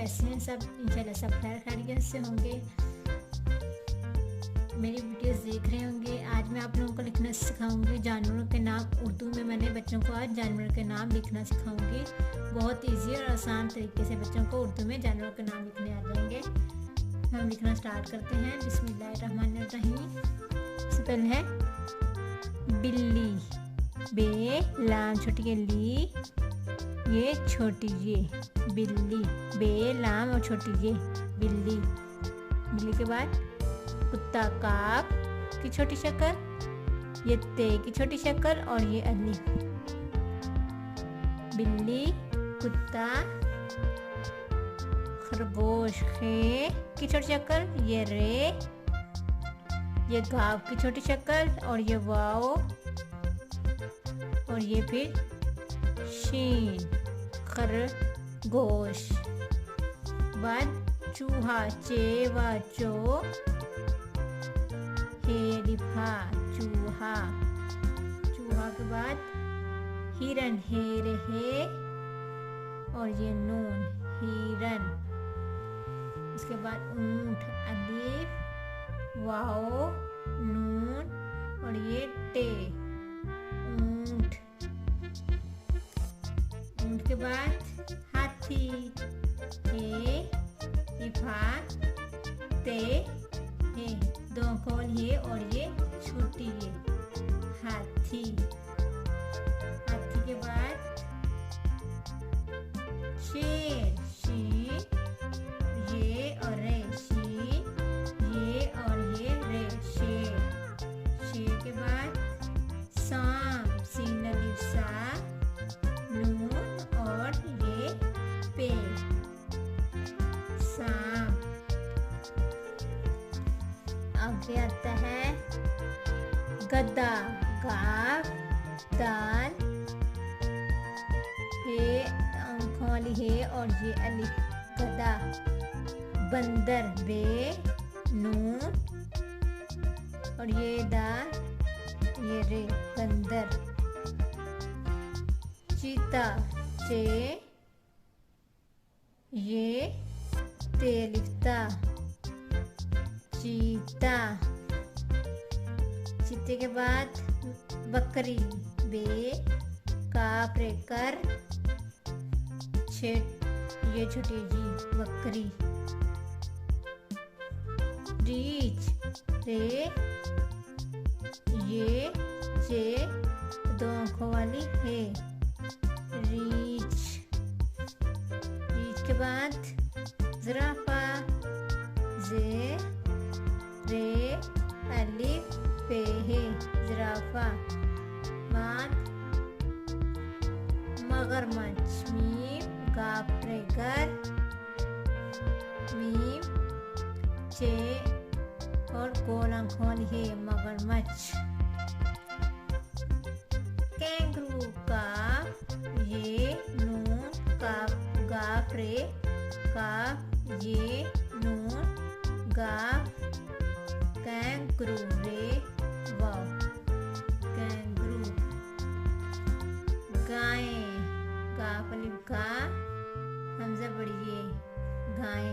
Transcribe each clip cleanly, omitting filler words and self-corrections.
कैसे हैं सब? इंशाल्लाह सब खैर खैरियत से होंगे। मेरी वीडियोस देख रहे होंगे। आज मैं आप लोगों को लिखना सिखाऊंगी जानवरों के नाम। उर्दू में मैंने बच्चों को आज जानवरों के नाम लिखना सिखाऊंगी। बहुत इजी और आसान तरीके से बच्चों को उर्दू में जानवरों के नाम लिखने आ जाएंगे। हम लिखना स्टार्ट करते हैं। बिस्मिल्लाहिर्रहमानिर्रहीम। सबसे पहले है बिल्ली, बे लाम छोटी के ली, ये छोटी ये बिल्ली, बे लाम और छोटी ये बिल्ली। बिल्ली के बाद कुत्ता, काफ की छोटी शक्ल, ये ते की छोटी शक्ल और ये अलिफ। बिल्ली, कुत्ता, खरगोश, खे की छोटी शक्ल, ये रे, ये गाव की छोटी शक्ल और ये वाओ और ये फिर शीन, खरगोश। बाद चूहा, चे वा चो, हे लिफा चूहा। चूहा के बाद हिरन, हे रहे और ये नून हिरन। इसके बाद ऊंट, अलिफ वाओ नून और ये टे ऊंट। ऊंट के बाद हाथी, हे इफा ते हे, दो कौन ये और ये छोटी ये हाथी। हाथी के बाद शेर, शीन ये और रे, शीन ये और ये रे शेर। शेर के बाद सांप, सीन अलिफ सा नून और ये पे सांप। आगे आता है गधा, गाफ दाल, हे आंखों वाली हे और ये अलिफ गधा। बंदर, बे नून और ये दा ये रे बंदर। चीता, चे ये ते लिखता चीता। चीते के बाद बकरी, बे काफ रे कर, ये छोटी जी बकरी। रीछ, रे ये चे दो आंखों वाली है रीछ। रीछ के बाद ज़राफ़ा, जे रे अलिफ पे है ज़राफ़ा। बाद मगरमच्छ, मीम गाफ रे गर, मीम चे और गोल आंखों वाली है मगरमच्छ। कैंगरू, का ये नून काफ गाफ रे काफ ये नून गाफ कैंगरू रे वाव कैंगरू। गाय, गाफ अलिफ गा हमजा बड़ी ये गाय।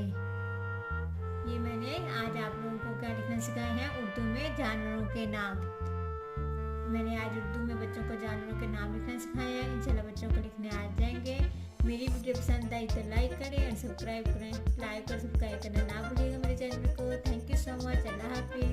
ये मैंने आज आप लोगों को क्या लिखना सिखाया है उर्दू में जानवरों के नाम। मैंने आज उर्दू में बच्चों को जानवरों के नाम लिखना सिखाया है। इंशाल्लाह बच्चों को लिखने आ जाएंगे। मेरी वीडियो पसंद आई तो लाइक करें और सब्सक्राइब करें। लाइक और सब्सक्राइब करना ना भूलिएगा मेरे चैनल को। Thank you so much. अल्लाह हाफिज़।